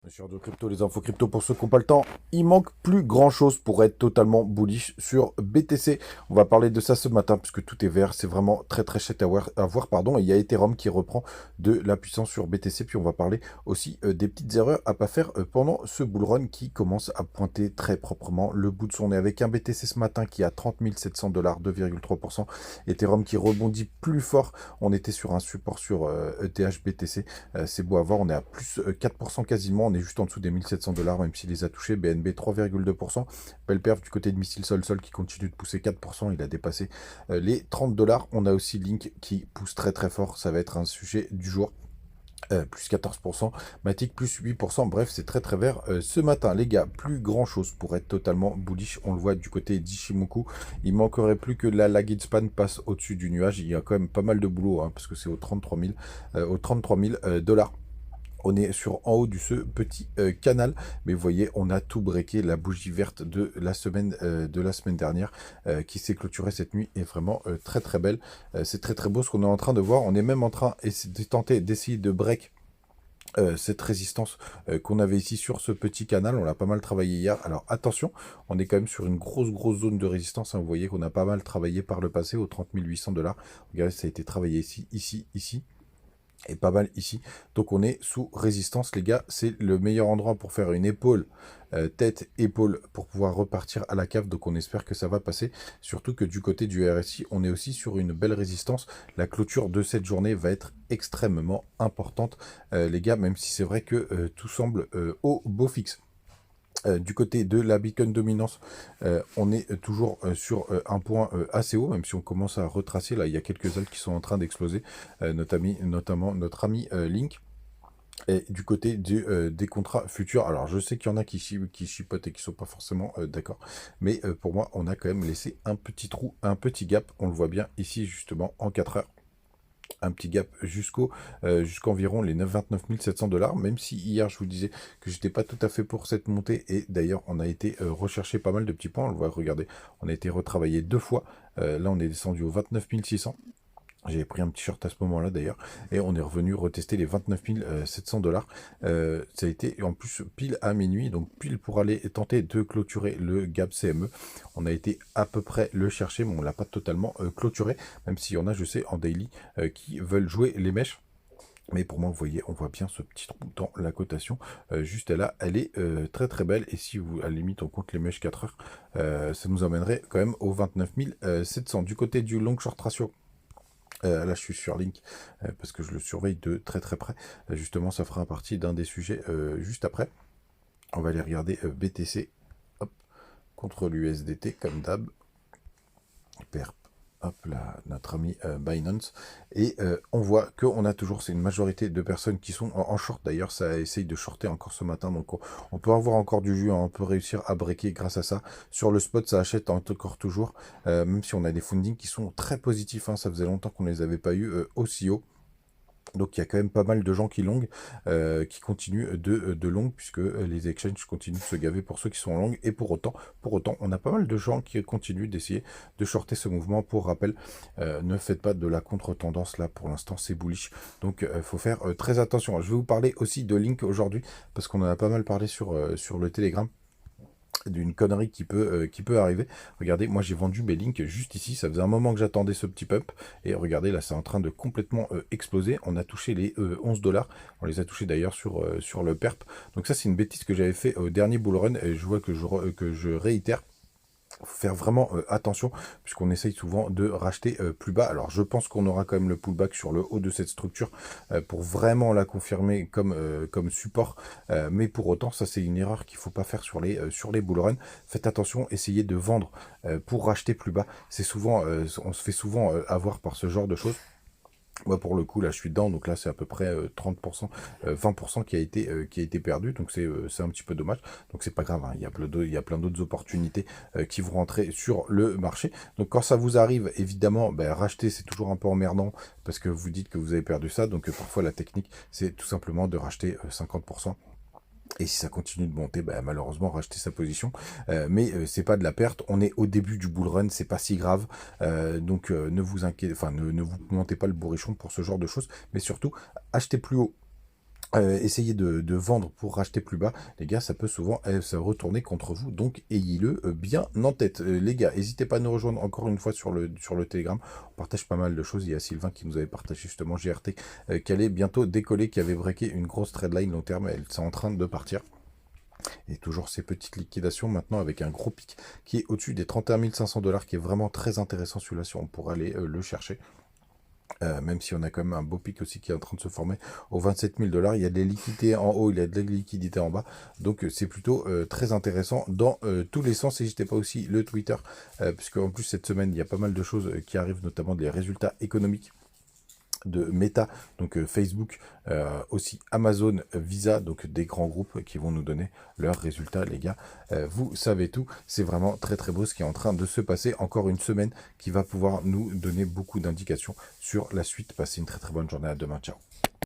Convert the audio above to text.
Sur de crypto, les infos crypto pour ceux qui n'ont pas le temps, il manque plus grand chose pour être totalement bullish sur BTC. On va parler de ça ce matin puisque tout est vert, c'est vraiment très très chouette à voir, pardon. Et il y a Ethereum qui reprend de la puissance sur BTC. Puis on va parler aussi des petites erreurs à pas faire pendant ce bull run qui commence à pointer très proprement le bout de son nez avec un BTC ce matin qui a 30 700 $, 2,3%. Ethereum qui rebondit plus fort. On était sur un support sur ETH BTC. C'est beau à voir, on est à plus 4% quasiment. On est juste en dessous des 1700 $, même s'il les a touchés. BNB 3,2%. Belle perf du côté de Missile Sol qui continue de pousser 4%. Il a dépassé les 30 $. On a aussi Link qui pousse très très fort. Ça va être un sujet du jour. Plus 14%, Matic plus 8%, bref c'est très très vert ce matin les gars, plus grand chose pour être totalement bullish, on le voit du côté d'Ishimoku, il manquerait plus que la Lagged Span passe au-dessus du nuage, il y a quand même pas mal de boulot hein, parce que c'est aux 33 000 $. On est sur en haut de ce petit canal, mais vous voyez, on a tout breaké. La bougie verte de la semaine dernière qui s'est clôturée cette nuit est vraiment très très belle. C'est très très beau ce qu'on est en train de voir. On est même en train de tenter d'essayer de break cette résistance qu'on avait ici sur ce petit canal. On l'a pas mal travaillé hier. Alors attention, on est quand même sur une grosse zone de résistance, hein. Vous voyez qu'on a pas mal travaillé par le passé aux 30 800 $. Regardez, ça a été travaillé ici. Et pas mal ici. Donc on est sous résistance, les gars. C'est le meilleur endroit pour faire une épaule, tête, épaule, pour pouvoir repartir à la cave. Donc on espère que ça va passer. Surtout que du côté du RSI, on est aussi sur une belle résistance. La clôture de cette journée va être extrêmement importante, les gars, même si c'est vrai que tout semble au beau fixe. Du côté de la Bitcoin dominance, on est toujours sur un point assez haut, même si on commence à retracer. Là, il y a quelques ailes qui sont en train d'exploser, notamment notre ami Link. Et du côté des contrats futurs, alors je sais qu'il y en a qui chipotent et qui ne sont pas forcément d'accord, mais pour moi, on a quand même laissé un petit trou, un petit gap. On le voit bien ici, justement, en 4 heures. Un petit gap jusqu'environ les 29 700 $, même si hier je vous disais que j'étais pas tout à fait pour cette montée, et d'ailleurs on a été rechercher pas mal de petits points, on le voit, regardez, on a été retravaillé 2 fois, là on est descendu aux 29 600. J'avais pris un petit short à ce moment-là d'ailleurs, et on est revenu retester les 29 700 $. Ça a été en plus pile à minuit, donc pile pour aller tenter de clôturer le gap CME. On a été à peu près le chercher, mais on l'a pas totalement clôturé, même s'il y en a, je sais, en daily qui veulent jouer les mèches. Mais pour moi, vous voyez, on voit bien ce petit trou dans la cotation. Juste là, elle est très très belle. Et si vous, à la limite, on compte les mèches 4 heures, ça nous emmènerait quand même aux 29 700. Du côté du long short ratio, là, je suis sur Link parce que je le surveille de très très près. Justement, ça fera partie d'un des sujets juste après. On va aller regarder BTC, hop, contre l'USDT comme d'hab. Perp, hop là, notre ami Binance. Et on voit qu'on a toujours, c'est une majorité de personnes qui sont en short. D'ailleurs, ça essaye de shorter encore ce matin. Donc on peut avoir encore du jus, hein, on peut réussir à breaker grâce à ça. Sur le spot, ça achète encore toujours. Même si on a des fundings qui sont très positifs, hein, ça faisait longtemps qu'on ne les avait pas eu aussi haut. Donc il y a quand même pas mal de gens qui continuent de long, puisque les exchanges continuent de se gaver pour ceux qui sont en long. Et pour autant, on a pas mal de gens qui continuent d'essayer de shorter ce mouvement. Pour rappel, ne faites pas de la contre-tendance là, pour l'instant c'est bullish. Donc il faut faire très attention. Je vais vous parler aussi de Link aujourd'hui, parce qu'on en a pas mal parlé sur le Telegram, d'une connerie qui peut arriver. Regardez, moi j'ai vendu mes links juste ici, ça faisait un moment que j'attendais ce petit pump, et regardez, là c'est en train de complètement exploser. On a touché les 11 $, on les a touchés d'ailleurs sur le perp. Donc ça c'est une bêtise que j'avais fait au dernier bull run, et je vois que je réitère. Faut faire vraiment attention, puisqu'on essaye souvent de racheter plus bas. Alors je pense qu'on aura quand même le pullback sur le haut de cette structure pour vraiment la confirmer comme support, mais pour autant, ça c'est une erreur qu'il ne faut pas faire sur les bull runs. Faites attention, essayez de vendre pour racheter plus bas. C'est souvent, on se fait souvent avoir par ce genre de choses. Moi, pour le coup, là, je suis dedans, donc là, c'est à peu près 30%, 20% qui a été perdu, donc c'est un petit peu dommage. Donc c'est pas grave, hein. Il y a plein d'autres opportunités qui vont rentrer sur le marché. Donc quand ça vous arrive, évidemment, ben, racheter, c'est toujours un peu emmerdant, parce que vous dites que vous avez perdu ça. Donc parfois, la technique, c'est tout simplement de racheter 50%. Et si ça continue de monter, bah, malheureusement, racheter sa position. Mais c'est pas de la perte. On est au début du bull run, c'est pas si grave. Donc ne vous inquiétez, enfin ne vous montez pas le bourrichon pour ce genre de choses. Mais surtout, achetez plus haut. essayez de vendre pour racheter plus bas, les gars, ça peut souvent se retourner contre vous, donc ayez-le bien en tête. Les gars, n'hésitez pas à nous rejoindre encore une fois sur le Telegram, on partage pas mal de choses. Il y a Sylvain qui nous avait partagé justement GRT, qui allait bientôt décoller, qui avait breaké une grosse trendline long terme, elle est en train de partir. Et toujours ces petites liquidations maintenant avec un gros pic qui est au-dessus des 31 500 $, qui est vraiment très intéressant celui-là, si on pourra aller le chercher. Même si on a quand même un beau pic aussi qui est en train de se former aux 27 000 $. Il y a des liquidités en haut, il y a de la liquidité en bas. Donc c'est plutôt très intéressant dans tous les sens. N'hésitez pas aussi le Twitter, puisque en plus cette semaine, il y a pas mal de choses qui arrivent, notamment des résultats économiques de Meta, donc Facebook, aussi Amazon, Visa, donc des grands groupes qui vont nous donner leurs résultats, les gars. Vous savez tout, c'est vraiment très très beau ce qui est en train de se passer. Encore une semaine qui va pouvoir nous donner beaucoup d'indications sur la suite. Passez une très très bonne journée, à demain, ciao.